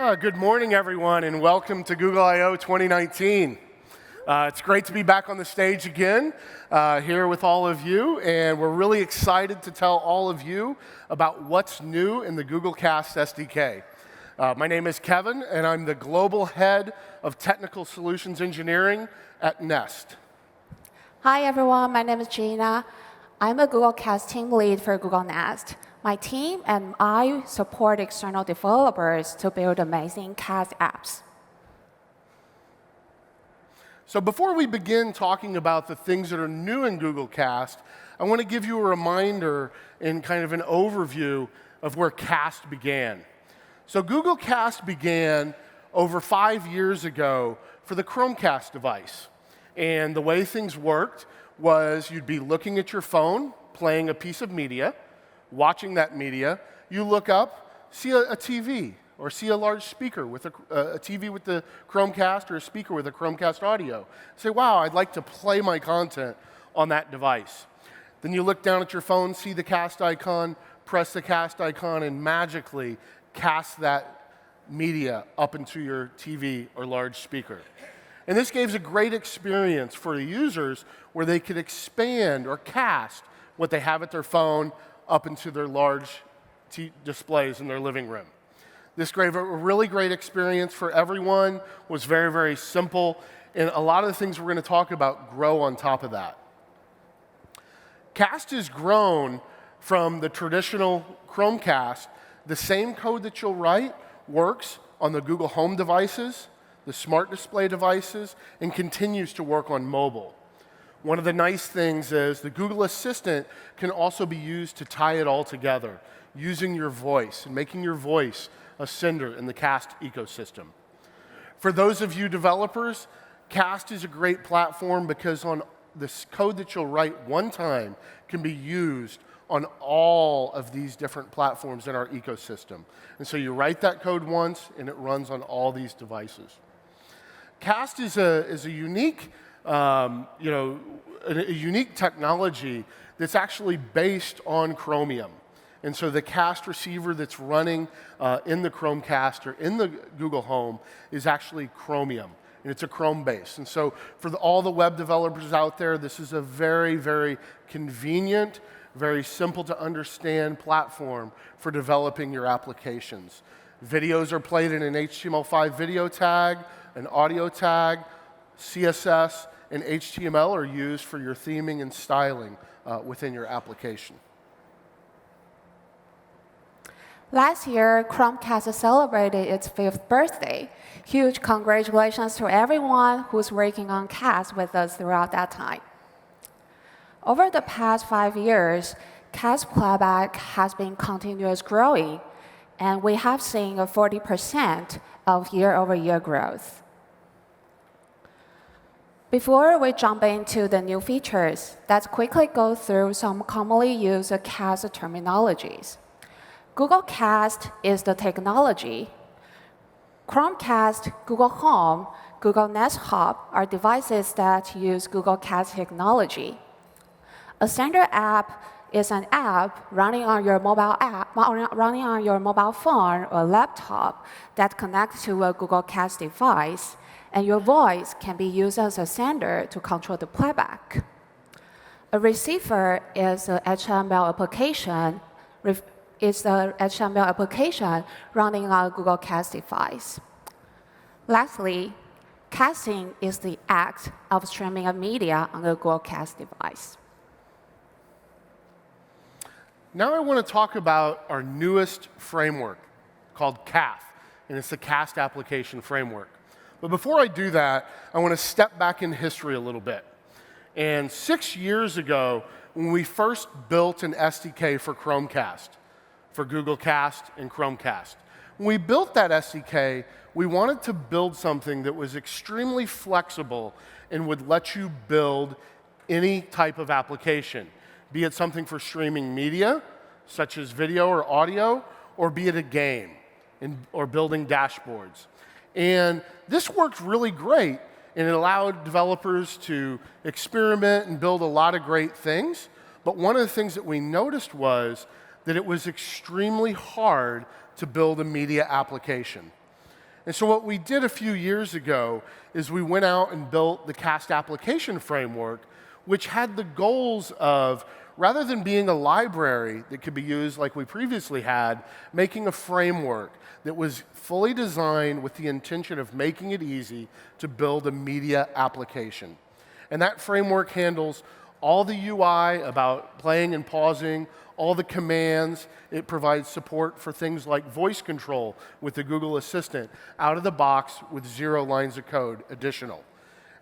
Good morning, everyone, and welcome to Google I/O 2019. It's great to be back on the stage again here with all of you, and we're really excited to tell all of you about what's new in the Google Cast SDK. My name is Kevin, and I'm the Global Head of Technical Solutions Engineering at Nest. Hi, everyone. My name is Gina. I'm a Google Cast team lead for Google Nest. My team and I support external developers to build amazing Cast apps. So before we begin talking about the things that are new in Google Cast, I want to give you a reminder and kind of an overview of where Cast began. So Google Cast began over 5 years ago for the Chromecast device. And the way things worked was you'd be looking at your phone, playing a piece of media, watching that media, you look up, see a TV, or see a large speaker with a TV with the Chromecast or a speaker with a Chromecast audio. Say, wow, I'd like to play my content on that device. Then you look down at your phone, see the cast icon, press the cast icon, and magically cast that media up into your TV or large speaker. And this gives a great experience for the users where they could expand or cast what they have at their phone up into their large displays in their living room. This gave a really great experience for everyone, was very, very simple, and a lot of the things we're going to talk about grow on top of that. Cast has grown from the traditional Chromecast. The same code that you'll write works on the Google Home devices, the smart display devices, and continues to work on mobile. One of the nice things is the Google Assistant can also be used to tie it all together, using your voice and making your voice a sender in the Cast ecosystem. For those of you developers, Cast is a great platform because on this code that you'll write one time can be used on all of these different platforms in our ecosystem. And so you write that code once, and it runs on all these devices. Cast is a unique a unique technology that's actually based on Chromium. And so the Cast receiver that's running in the Chromecast or in the Google Home is actually Chromium, and it's a Chrome-based. And so for all the web developers out there, this is a very, very convenient, very simple to understand platform for developing your applications. Videos are played in an HTML5 video tag, an audio tag, CSS, and HTML are used for your theming and styling within your application. Last year, Chromecast celebrated its 5th birthday. Huge congratulations to everyone who's working on Cast with us throughout that time. Over the past 5 years, Cast playback has been continuous growing, and we have seen a 40% of year-over-year growth. Before we jump into the new features, let's quickly go through some commonly used Cast terminologies. Google Cast is the technology. Chromecast, Google Home, Google Nest Hub are devices that use Google Cast technology. A standard app is an app running on your mobile phone or laptop that connects to a Google Cast device, and your voice can be used as a sender to control the playback. A receiver is an HTML application running on a Google Cast device. Lastly, casting is the act of streaming a media on a Google Cast device. Now I want to talk about our newest framework called CAF, and it's the Cast Application Framework. But before I do that, I want to step back in history a little bit. And 6 years ago, when we first built an SDK for Chromecast, for Google Cast and Chromecast, when we built that SDK, we wanted to build something that was extremely flexible and would let you build any type of application, be it something for streaming media, such as video or audio, or be it a game or building dashboards. And this worked really great, and it allowed developers to experiment and build a lot of great things. But one of the things that we noticed was that it was extremely hard to build a media application. And so what we did a few years ago is we went out and built the Cast application framework, which had the goals of, rather than being a library that could be used like we previously had, making a framework that was fully designed with the intention of making it easy to build a media application. And that framework handles all the UI about playing and pausing, all the commands. It provides support for things like voice control with the Google Assistant out of the box with 0 lines of code additional.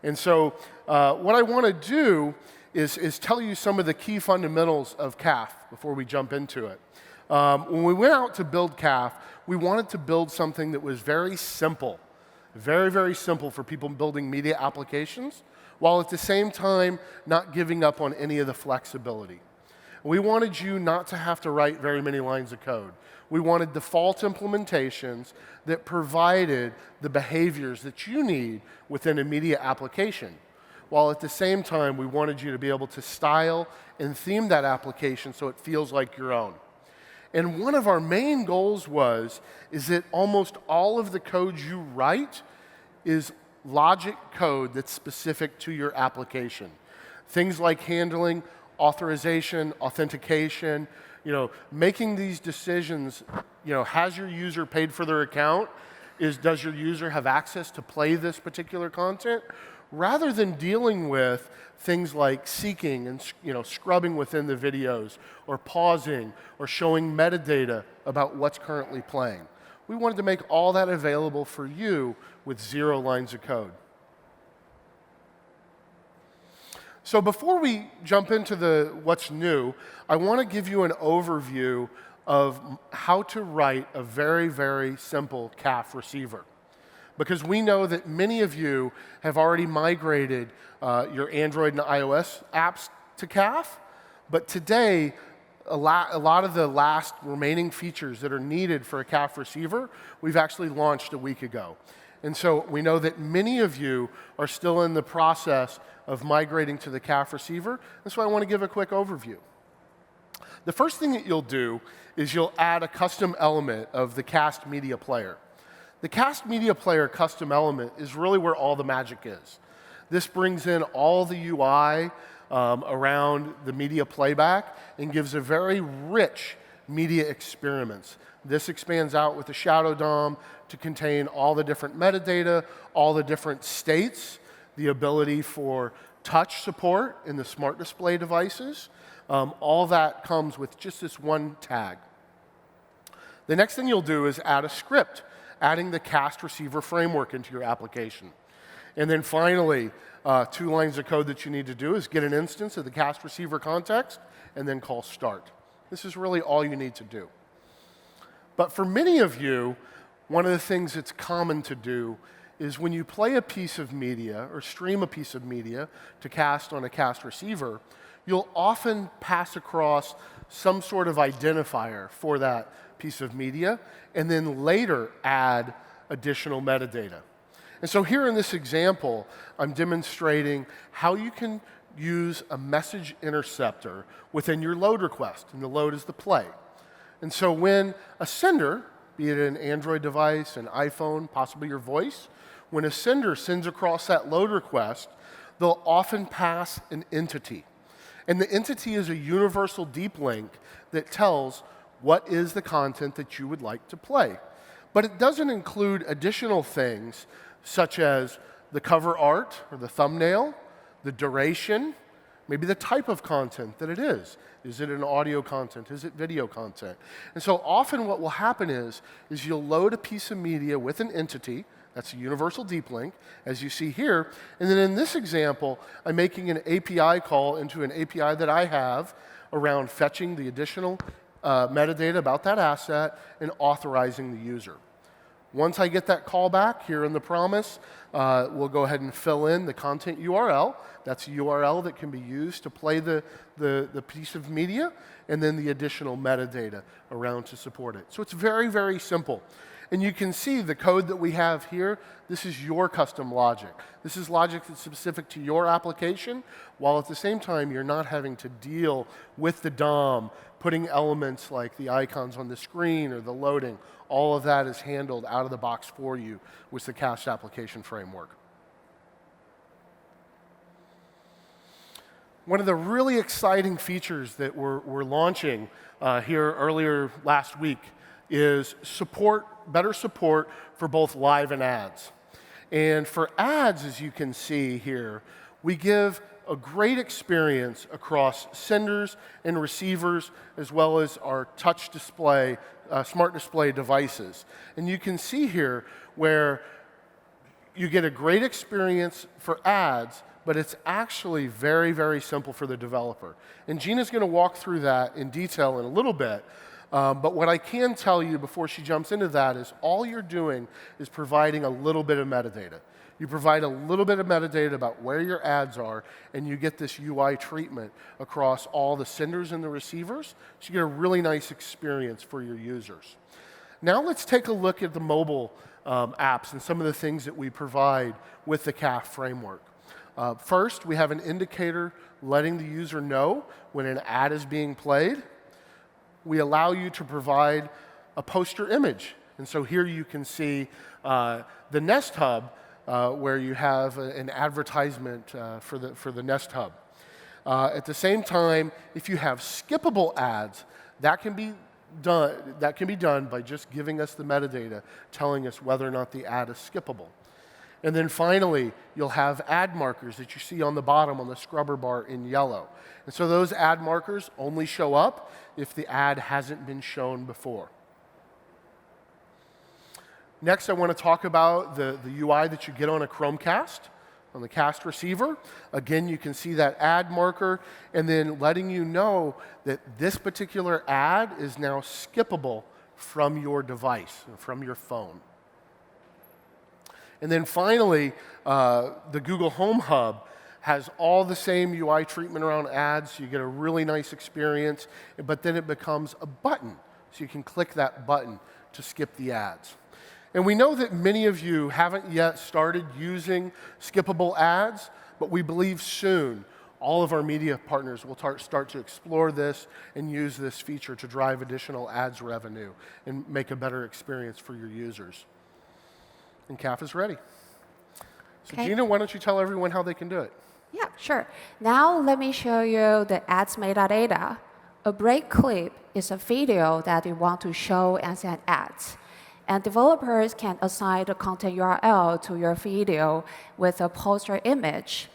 And so what I want to do is tell you some of the key fundamentals of CAF before we jump into it. When we went out to build CAF, we wanted to build something that was very simple, very, very simple for people building media applications, while at the same time not giving up on any of the flexibility. We wanted you not to have to write very many lines of code. We wanted default implementations that provided the behaviors that you need within a media application, while at the same time we wanted you to be able to style and theme that application so it feels like your own. And one of our main goals is that almost all of the code you write is logic code that's specific to your application. Things like handling authorization, authentication, making these decisions, has your user paid for their account? Does your user have access to play this particular content? Rather than dealing with things like seeking and scrubbing within the videos, or pausing, or showing metadata about what's currently playing. We wanted to make all that available for you with 0 lines of code. So before we jump into what's new, I want to give you an overview of how to write a very, very simple CAF receiver. Because we know that many of you have already migrated your Android and iOS apps to CAF, but today, a lot of the last remaining features that are needed for a CAF receiver, we've actually launched a week ago. And so we know that many of you are still in the process of migrating to the CAF receiver, and so I want to give a quick overview. The first thing that you'll do is you'll add a custom element of the Cast Media Player. The Cast Media Player custom element is really where all the magic is. This brings in all the UI around the media playback and gives a very rich media experience. This expands out with the Shadow DOM to contain all the different metadata, all the different states, the ability for touch support in the smart display devices. All that comes with just this one tag. The next thing you'll do is add a script, adding the Cast Receiver framework into your application. And then finally, 2 lines of code that you need to do is get an instance of the Cast Receiver context and then call start. This is really all you need to do. But for many of you, one of the things that's common to do is when you play a piece of media or stream a piece of media to Cast on a Cast receiver, you'll often pass across some sort of identifier for that piece of media and then later add additional metadata. And so here in this example, I'm demonstrating how you can use a message interceptor within your load request, and the load is the play. And so when a sender, be it an Android device, an iPhone, possibly your voice, when a sender sends across that load request, they'll often pass an entity. And the entity is a universal deep link that tells what is the content that you would like to play. But it doesn't include additional things such as the cover art or the thumbnail, the duration, maybe the type of content that it is. Is it an audio content? Is it video content? And so often what will happen is you'll load a piece of media with an entity, that's a universal deep link, as you see here, and then in this example, I'm making an API call into an API that I have around fetching the additional metadata about that asset and authorizing the user. Once I get that call back here in the promise, we'll go ahead and fill in the content URL. That's a URL that can be used to play the piece of media, and then the additional metadata around to support it. So it's very, very simple. And you can see the code that we have here, this is your custom logic. This is logic that's specific to your application, while at the same time you're not having to deal with the DOM, putting elements like the icons on the screen or the loading. All of that is handled out of the box for you with the cast application framework. One of the really exciting features that we're launching here earlier last week is better support for both live and ads. And for ads, as you can see here, we give a great experience across senders and receivers, as well as our touch display, smart display devices. And you can see here where you get a great experience for ads, but it's actually very, very simple for the developer. And Gina's going to walk through that in detail in a little bit. But what I can tell you before she jumps into that is all you're doing is providing a little bit of metadata. You provide a little bit of metadata about where your ads are, and you get this UI treatment across all the senders and the receivers, so you get a really nice experience for your users. Now let's take a look at the mobile apps and some of the things that we provide with the CAF framework. First, we have an indicator letting the user know when an ad is being played. We allow you to provide a poster image. And so here you can see the Nest Hub, where you have an advertisement for the Nest Hub. At the same time, if you have skippable ads, that can be done by just giving us the metadata, telling us whether or not the ad is skippable. And then finally, you'll have ad markers that you see on the bottom on the scrubber bar in yellow. And so those ad markers only show up if the ad hasn't been shown before. Next, I want to talk about the UI that you get on a Chromecast, on the cast receiver. Again, you can see that ad marker, and then letting you know that this particular ad is now skippable from your device, from your phone. And then finally, the Google Home Hub has all the same UI treatment around ads. So you get a really nice experience, but then it becomes a button. So you can click that button to skip the ads. And we know that many of you haven't yet started using skippable ads, but we believe soon all of our media partners will start to explore this and use this feature to drive additional ads revenue and make a better experience for your users. And CAF is ready. So Okay. Gina, why don't you tell everyone how they can do it? Yeah, sure. Now let me show you the ads metadata. A break clip is a video that you want to show as an ads. And developers can assign the content URL to your video with a poster image.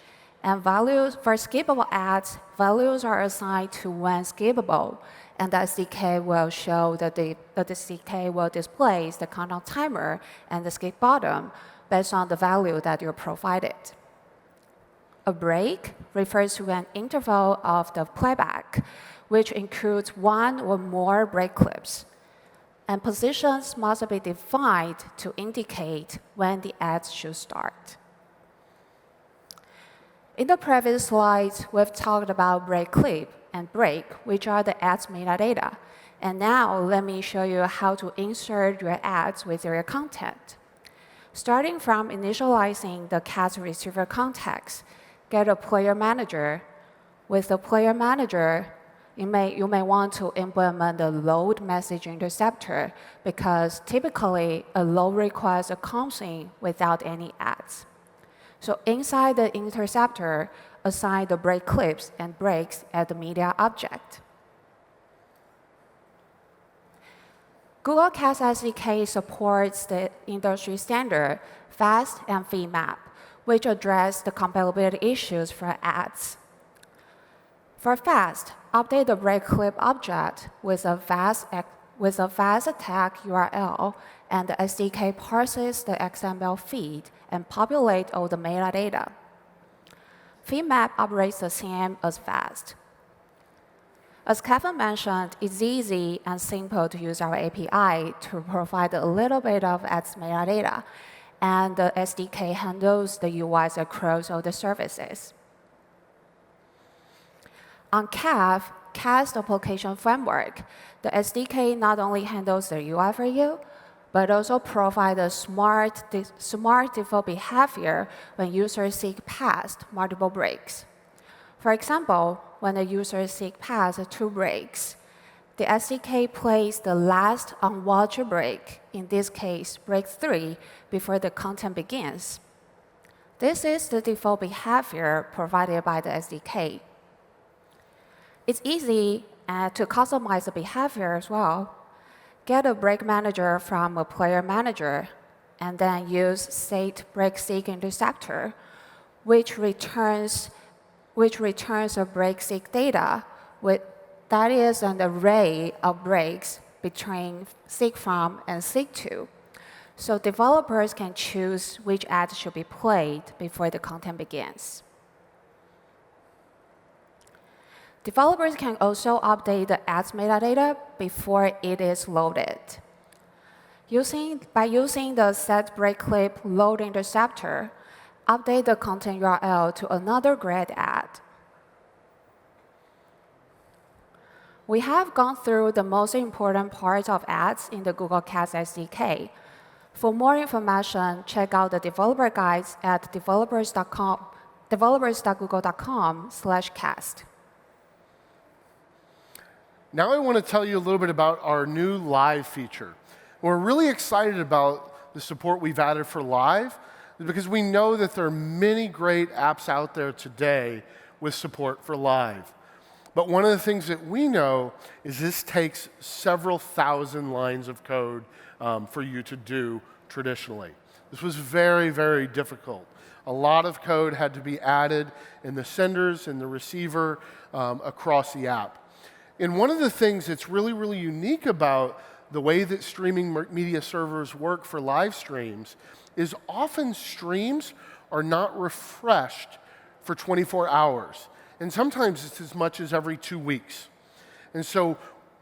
And values for skippable ads, values are assigned to when skippable. And the SDK will show that the SDK will display the countdown timer and the skip bottom based on the value that you provided. A break refers to an interval of the playback, which includes one or more break clips. And positions must be defined to indicate when the ads should start. In the previous slides, we've talked about break clip and break, which are the ads metadata. And now let me show you how to insert your ads with your content. Starting from initializing the cast receiver context, get a player manager. With the player manager, you may want to implement the load message interceptor because typically a load request comes in without any ads. So inside the interceptor, assign the break clips and breaks as the media object. Google Cast SDK supports the industry standard FAST and FEMAP, which address the compatibility issues for ads. For FAST, update the break clip object with a FAST tag URL, and the SDK parses the XML feed and populate all the metadata. FEMAP operates the same as FAST. As Kevin mentioned, it's easy and simple to use our API to provide a little bit of ads metadata, and the SDK handles the UIs across all the services. On CAF, Cast Application Framework, the SDK not only handles the UI for you, but also provide a smart default behavior when users seek past multiple breaks. For example, when a user seeks past 2 breaks, the SDK plays the last unwatched break, in this case, break 3, before the content begins. This is the default behavior provided by the SDK. It's easy to customize the behavior as well. Get a break manager from a player manager, and then use set break seek intersector, which returns a break seek data that is an array of breaks between seek from and seek to. So developers can choose which ad should be played before the content begins. Developers can also update the ads metadata before it is loaded. By using the setBreakClip load interceptor, update the content URL to another grid ad. We have gone through the most important parts of ads in the Google Cast SDK. For more information, check out the developer guides at developers.google.com/cast. Now I want to tell you a little bit about our new live feature. We're really excited about the support we've added for live because we know that there are many great apps out there today with support for live. But one of the things that we know is this takes several thousand lines of code for you to do traditionally. This was very, very difficult. A lot of code had to be added in the senders and the receiver across the app. And one of the things that's really, really unique about the way that streaming media servers work for live streams is often streams are not refreshed for 24 hours. And sometimes it's as much as every 2 weeks. And so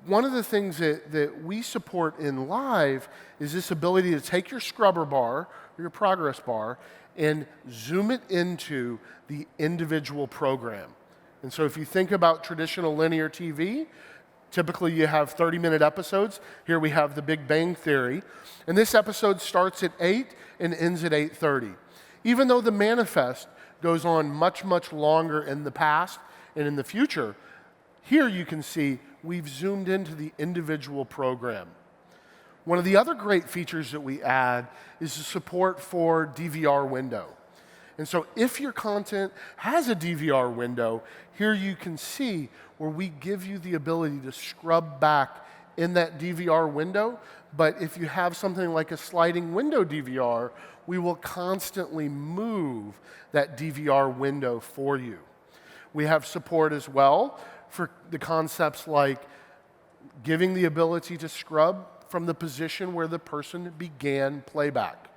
one of the things that we support in live is this ability to take your scrubber bar, or your progress bar, and zoom it into the individual program. And so if you think about traditional linear TV, typically you have 30-minute episodes. Here we have The Big Bang Theory. And this episode starts at 8 and ends at 8:30. Even though the manifest goes on much, much longer in the past and in the future, here you can see we've zoomed into the individual program. One of the other great features that we add is the support for DVR window. And so if your content has a DVR window, here you can see where we give you the ability to scrub back in that DVR window. But if you have something like a sliding window DVR, we will constantly move that DVR window for you. We have support as well for the concepts like giving the ability to scrub from the position where the person began playback,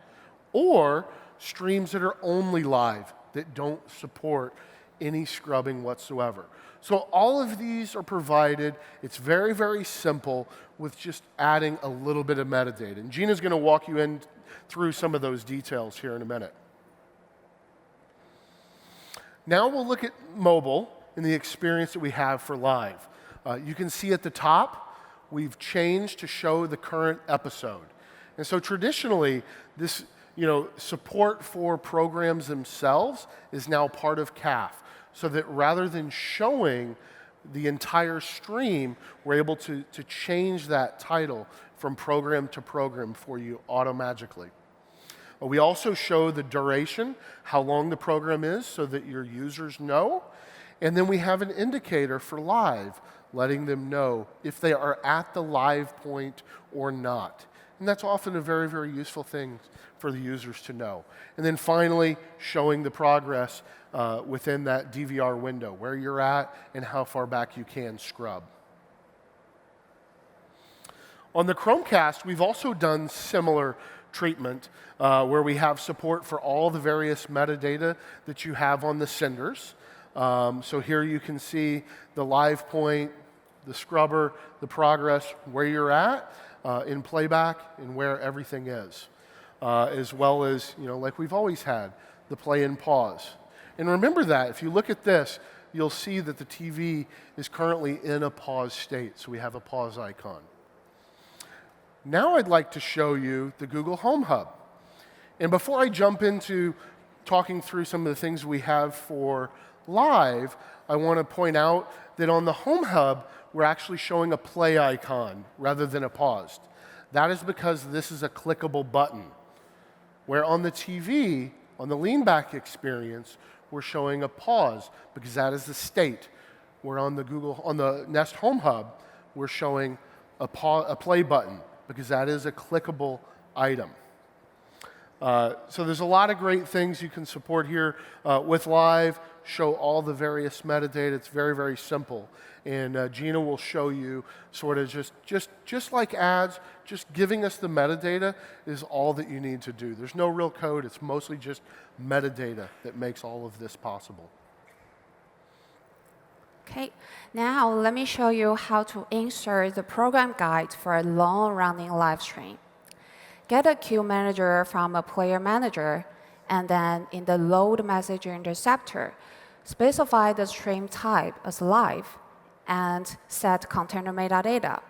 or streams that are only live, that don't support any scrubbing whatsoever. So all of these are provided. It's very, very simple with just adding a little bit of metadata. And Gina's going to walk you through some of those details here in a minute. Now we'll look at mobile and the experience that we have for live. You can see at the top, we've changed to show the current episode. And so traditionally, this support for programs themselves is now part of CAF, so that rather than showing the entire stream, we're able to change that title from program to program for you automatically. We also show the duration, how long the program is, so that your users know. And then we have an indicator for live, letting them know if they are at the live point or not. And that's often a very, very useful thing for the users to know. And then finally, showing the progress within that DVR window, where you're at and how far back you can scrub. On the Chromecast, we've also done similar treatment where we have support for all the various metadata that you have on the senders. So here you can see the live point, the scrubber, the progress, where you're at in playback, and where everything is. As well as, like we've always had, the play and pause. And remember that, if you look at this, you'll see that the TV is currently in a pause state, so we have a pause icon. Now I'd like to show you the Google Home Hub. And before I jump into talking through some of the things we have for live, I want to point out that on the Home Hub, we're actually showing a play icon rather than a paused. That is because this is a clickable button, where on the TV, on the lean back experience, we're showing a pause because that is the state. Where on the Nest Home Hub, we're showing a play button because that is a clickable item. So there's a lot of great things you can support here with Live, show all the various metadata. It's very, very simple. And Gina will show you sort of just like ads, just giving us the metadata is all that you need to do. There's no real code. It's mostly just metadata that makes all of this possible. Okay, now let me show you how to insert the program guide for a long-running live stream. Get a queue manager from a player manager, and then in the load message interceptor, specify the stream type as live, and set container metadata.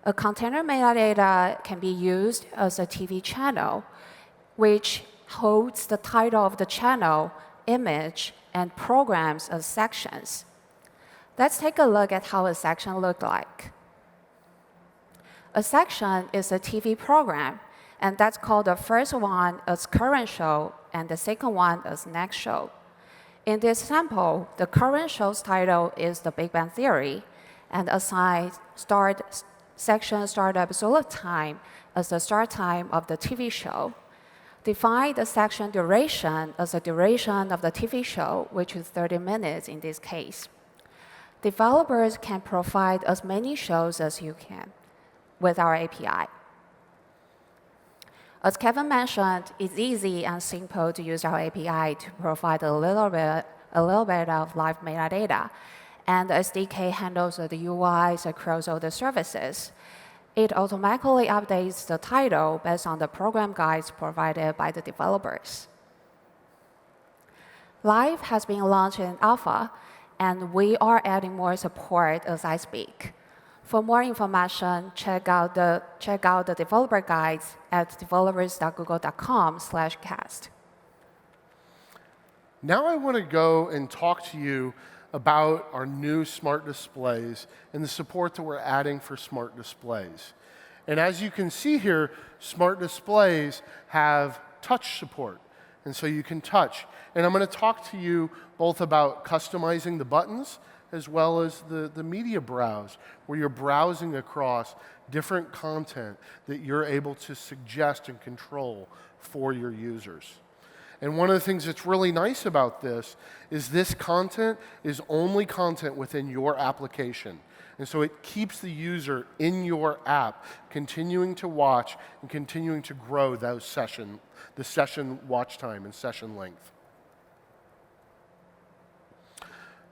A container metadata can be used as a TV channel, which holds the title of the channel, image, and programs as sections. Let's take a look at how a section looks like. A section is a TV program, and that's called the first one as current show and the second one as next show. In this sample, the current show's title is The Big Bang Theory, and assign section start episode time as the start time of the TV show. Define the section duration as the duration of the TV show, which is 30 minutes in this case. Developers can provide as many shows as you can with our API. As Kevin mentioned, it's easy and simple to use our API to provide a little bit of live metadata, and the SDK handles the UIs across all the services. It automatically updates the title based on the program guides provided by the developers. Live has been launched in alpha, and we are adding more support as I speak. For more information, check out the developer guides at developers.google.com/cast. Now I want to go and talk to you about our new smart displays and the support that we're adding for smart displays. And as you can see here, smart displays have touch support. And so you can touch. And I'm going to talk to you both about customizing the buttons as well as the media browse, where you're browsing across different content that you're able to suggest and control for your users. And one of the things that's really nice about this content is only content within your application. And so it keeps the user in your app continuing to watch and continuing to grow the session watch time and session length.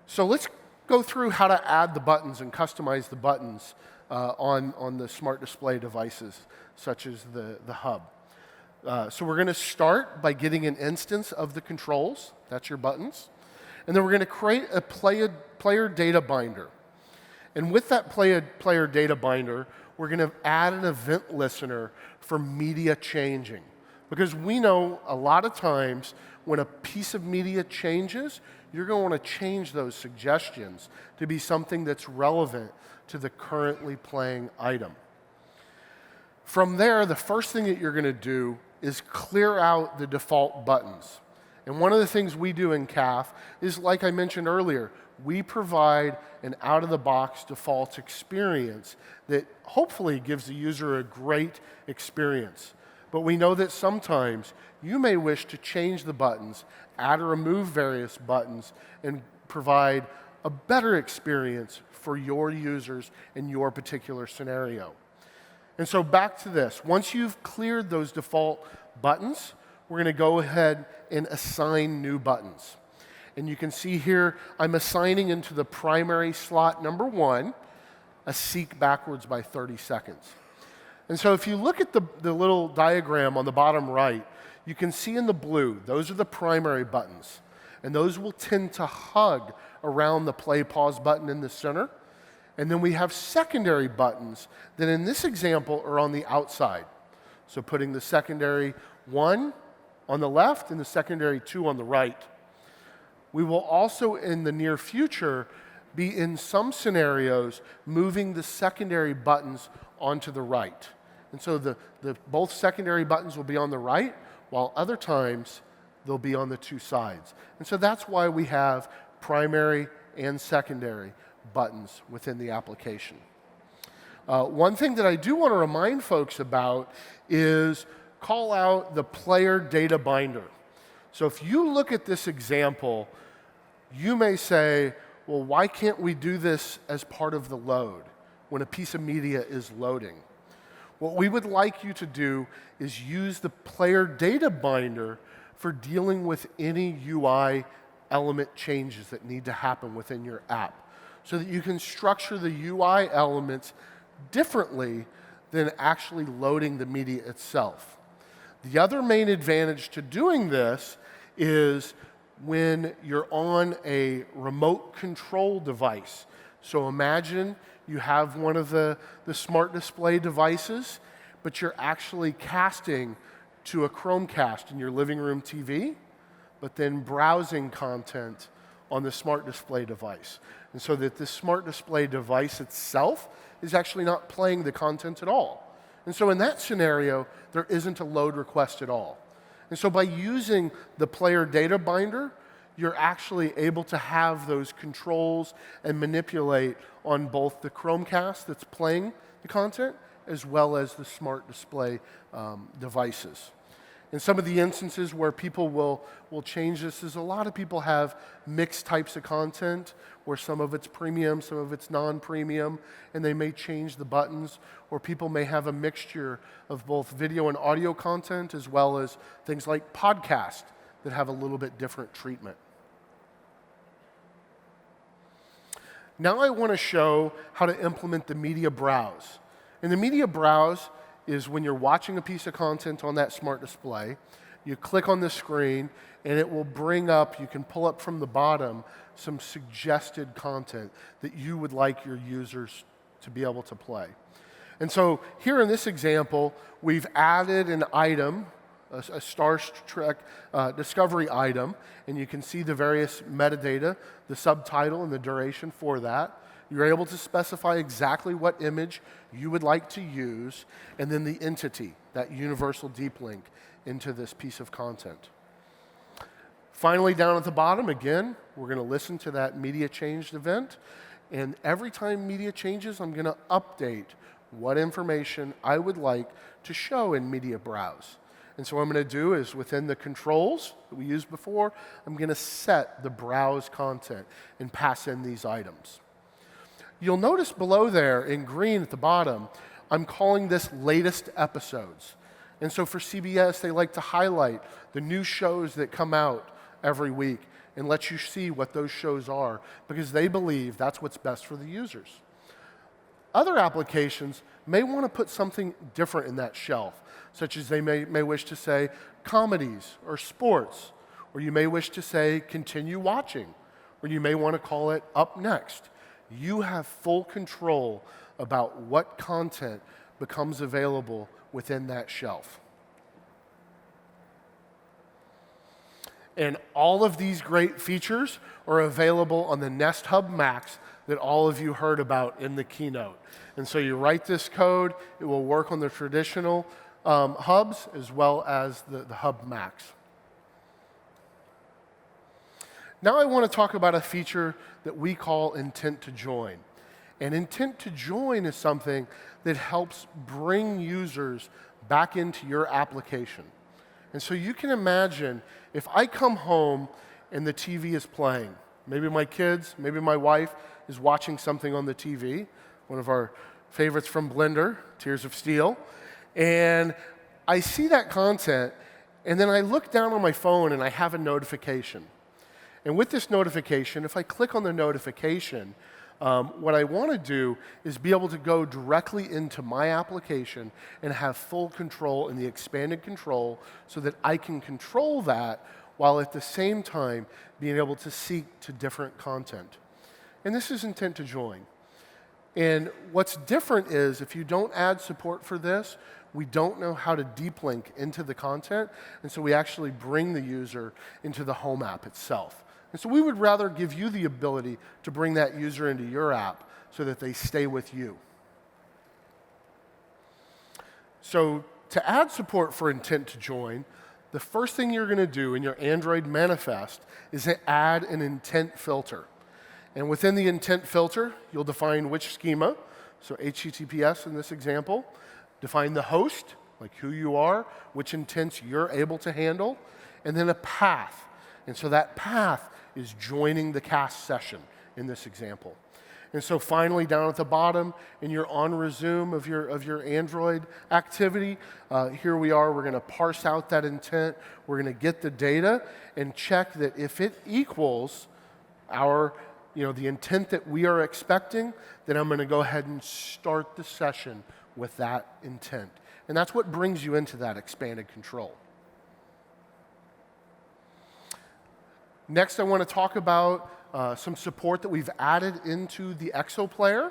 So let's go through how to add the buttons and customize the buttons on the smart display devices, such as the hub. So we're going to start by getting an instance of the controls. That's your buttons. And then we're going to create a player data binder. And with that player data binder, we're going to add an event listener for media changing. Because we know a lot of times when a piece of media changes, you're going to want to change those suggestions to be something that's relevant to the currently playing item. From there, the first thing that you're going to do is clear out the default buttons. And one of the things we do in CAF is, like I mentioned earlier, we provide an out-of-the-box default experience that hopefully gives the user a great experience. But we know that sometimes you may wish to change the buttons, add or remove various buttons, and provide a better experience for your users in your particular scenario. And so back to this. Once you've cleared those default buttons, we're going to go ahead and assign new buttons. And you can see here, I'm assigning into the primary slot number 1 a seek backwards by 30 seconds. And so if you look at the little diagram on the bottom right, you can see in the blue, those are the primary buttons. And those will tend to hug around the play pause button in the center. And then we have secondary buttons that in this example are on the outside. So putting the secondary 1 on the left and the secondary 2 on the right. We will also, in the near future, be in some scenarios moving the secondary buttons onto the right. And so both secondary buttons will be on the right, while other times they'll be on the two sides. And so that's why we have primary and secondary buttons within the application. One thing that I do want to remind folks about is call out the player data binder. So if you look at this example, you may say, well, why can't we do this as part of the load when a piece of media is loading? What we would like you to do is use the player data binder for dealing with any UI element changes that need to happen within your app, so that you can structure the UI elements differently than actually loading the media itself. The other main advantage to doing this is when you're on a remote control device. So imagine you have one of the smart display devices, but you're actually casting to a Chromecast in your living room TV, but then browsing content on the smart display device. And so that this smart display device itself is actually not playing the content at all. And so in that scenario, there isn't a load request at all. And so by using the player data binder, you're actually able to have those controls and manipulate on both the Chromecast that's playing the content as well as the smart display devices. In some of the instances where people will change this is a lot of people have mixed types of content where some of it's premium, some of it's non-premium, and they may change the buttons, or people may have a mixture of both video and audio content as well as things like podcasts that have a little bit different treatment. Now I want to show how to implement the media browse. And the media browse is when you're watching a piece of content on that smart display, you click on the screen and it will bring up, you can pull up from the bottom, some suggested content that you would like your users to be able to play. And so here in this example, we've added an item, a Star Trek discovery item, and you can see the various metadata, the subtitle and the duration for that. You're able to specify exactly what image you would like to use, and then the entity, that universal deep link into this piece of content. Finally, down at the bottom, again, we're going to listen to that media changed event, and every time media changes, I'm going to update what information I would like to show in media browse. And so what I'm going to do is within the controls that we used before, I'm going to set the browse content and pass in these items. You'll notice below there in green at the bottom, I'm calling this latest episodes. And so for CBS, they like to highlight the new shows that come out every week and let you see what those shows are because they believe that's what's best for the users. Other applications may want to put something different in that shelf, such as they may wish to say comedies or sports, or you may wish to say continue watching, or you may want to call it up next. You have full control about what content becomes available within that shelf. And all of these great features are available on the Nest Hub Max that all of you heard about in the keynote. And so you write this code, it will work on the traditional hubs as well as the Hub Max. Now I want to talk about a feature that we call intent to join. And intent to join is something that helps bring users back into your application. And so you can imagine if I come home and the TV is playing, maybe my kids, maybe my wife is watching something on the TV, one of our favorites from Blender, Tears of Steel, and I see that content, and then I look down on my phone and I have a notification. And with this notification, if I click on the notification, what I want to do is be able to go directly into my application and have full control in the expanded control so that I can control that while at the same time being able to seek to different content. And this is intent to join. And what's different is if you don't add support for this, we don't know how to deep link into the content, and so we actually bring the user into the home app itself. And so we would rather give you the ability to bring that user into your app so that they stay with you. So to add support for intent to join, the first thing you're going to do in your Android manifest is to add an intent filter. And within the intent filter, you'll define which schema, so HTTPS in this example, define the host, like who you are, which intents you're able to handle, and then a path. And so that path is joining the cast session in this example. And so finally, down at the bottom, in your on resume of your Android activity, here we are. We're going to parse out that intent. We're going to get the data and check that if it equals our, the intent that we are expecting, then I'm going to go ahead and start the session with that intent. And that's what brings you into that expanded control. Next, I want to talk about some support that we've added into the Exoplayer.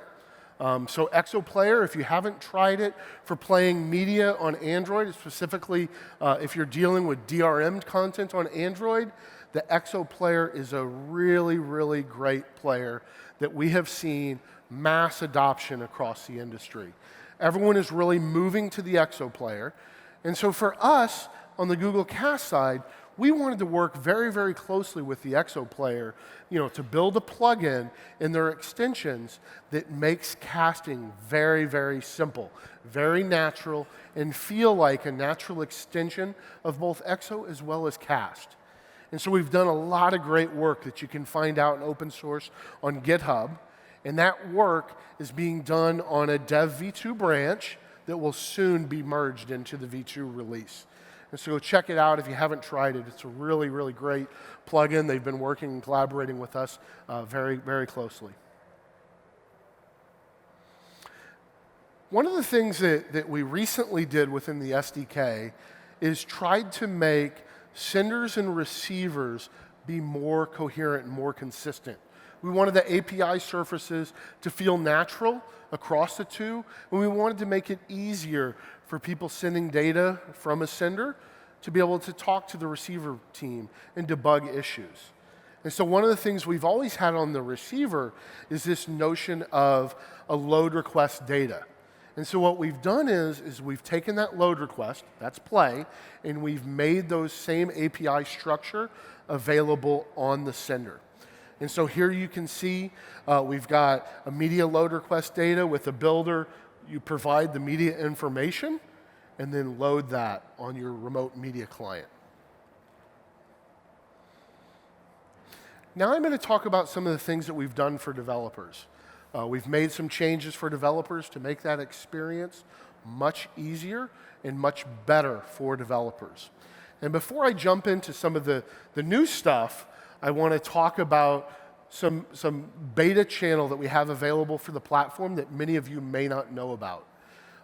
So Exoplayer, if you haven't tried it for playing media on Android, specifically if you're dealing with DRM content on Android, the Exoplayer is a really, really great player that we have seen mass adoption across the industry. Everyone is really moving to the Exoplayer. And so for us, on the Google Cast side, we wanted to work very, very closely with the Exoplayer, to build a plugin in their extensions that makes casting very, very simple, very natural, and feel like a natural extension of both Exo as well as Cast. And so we've done a lot of great work that you can find out in open source on GitHub. And that work is being done on a Dev v2 branch that will soon be merged into the v2 release. And so check it out if you haven't tried it. It's a really, really great plugin. They've been working and collaborating with us very, very closely. One of the things that we recently did within the SDK is tried to make senders and receivers be more coherent and more consistent. We wanted the API surfaces to feel natural across the two, and we wanted to make it easier for people sending data from a sender to be able to talk to the receiver team and debug issues. And so one of the things we've always had on the receiver is this notion of a load request data. And so what we've done is we've taken that load request, that's play, and we've made those same API structure available on the sender. And so here you can see we've got a media load request data with a builder. You provide the media information and then load that on your remote media client. Now I'm going to talk about some of the things that we've done for developers. We've made some changes for developers to make that experience much easier and much better for developers. And before I jump into some of the new stuff, I want to talk about some beta channel that we have available for the platform that many of you may not know about.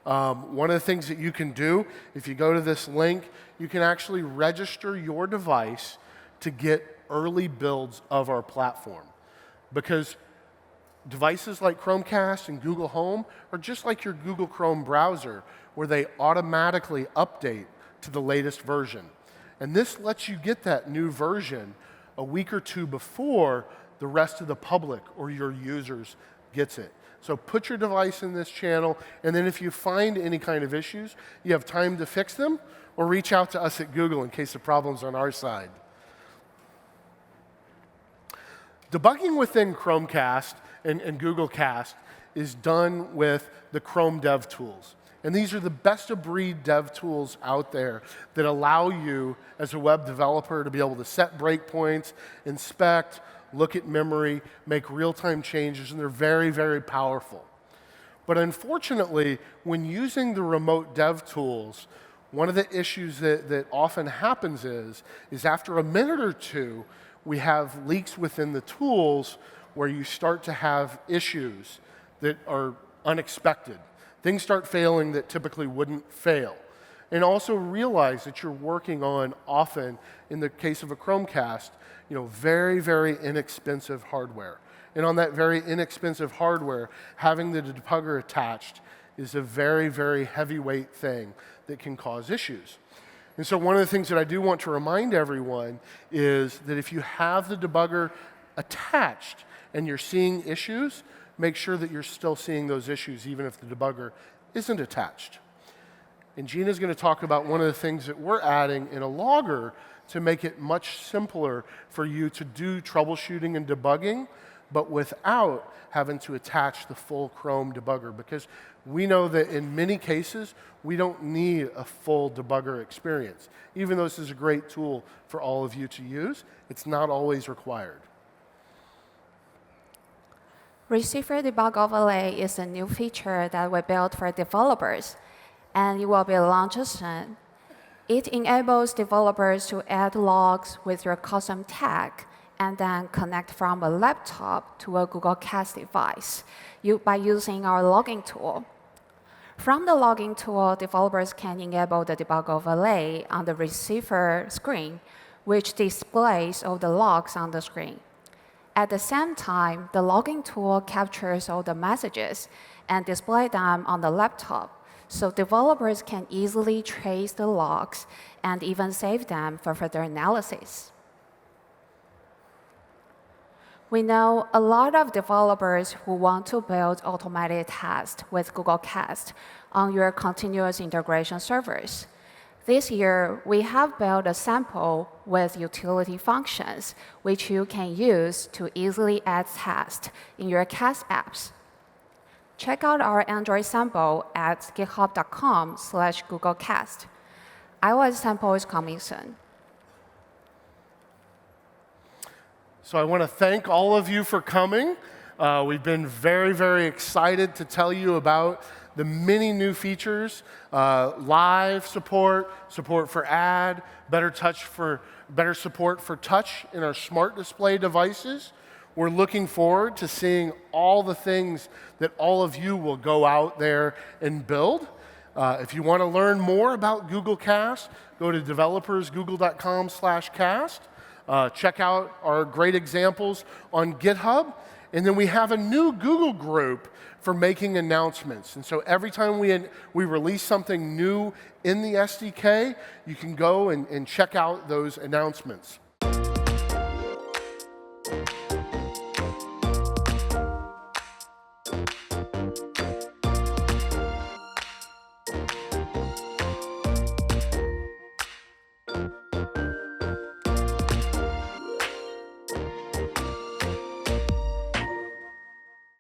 One of the things that you can do, if you go to this link, you can actually register your device to get early builds of our platform. Because devices like Chromecast and Google Home are just like your Google Chrome browser, where they automatically update to the latest version. And this lets you get that new version a week or two before the rest of the public or your users gets it. So put your device in this channel, and then if you find any kind of issues, you have time to fix them, or reach out to us at Google in case the problem's on our side. Debugging within Chromecast and Google Cast is done with the Chrome Dev tools. And these are the best of breed dev tools out there that allow you as a web developer to be able to set breakpoints, inspect, look at memory, make real-time changes, and they're very, very powerful. But unfortunately, when using the remote dev tools, one of the issues that often happens is after a minute or two, we have leaks within the tools where you start to have issues that are unexpected. Things start failing that typically wouldn't fail. And also realize that you're working on, often, in the case of a Chromecast, very, very inexpensive hardware. And on that very inexpensive hardware, having the debugger attached is a very, very heavyweight thing that can cause issues. And so one of the things that I do want to remind everyone is that if you have the debugger attached and you're seeing issues, make sure that you're still seeing those issues even if the debugger isn't attached. And Gina's going to talk about one of the things that we're adding in a logger to make it much simpler for you to do troubleshooting and debugging, but without having to attach the full Chrome debugger, because we know that in many cases, we don't need a full debugger experience. Even though this is a great tool for all of you to use, it's not always required. Receiver Debug Overlay is a new feature that we built for developers, and it will be launched soon. It enables developers to add logs with your custom tag and then connect from a laptop to a Google Cast device by using our logging tool. From the logging tool, developers can enable the debug overlay on the receiver screen, which displays all the logs on the screen. At the same time, the logging tool captures all the messages and displays them on the laptop, so developers can easily trace the logs and even save them for further analysis. We know a lot of developers who want to build automated tests with Google Cast on your continuous integration servers. This year, we have built a sample with utility functions, which you can use to easily add tests in your Cast apps. Check out our Android sample at github.com/GoogleCast. iOS sample is coming soon. So I want to thank all of you for coming. We've been very, very excited to tell you about the many new features, live support, support for ad, better support for touch in our smart display devices. We're looking forward to seeing all the things that all of you will go out there and build. If you want to learn more about Google Cast, go to developersgoogle.com/cast. Check out our great examples on GitHub. And then we have a new Google group for making announcements. And so every time we release something new in the SDK, you can go and check out those announcements.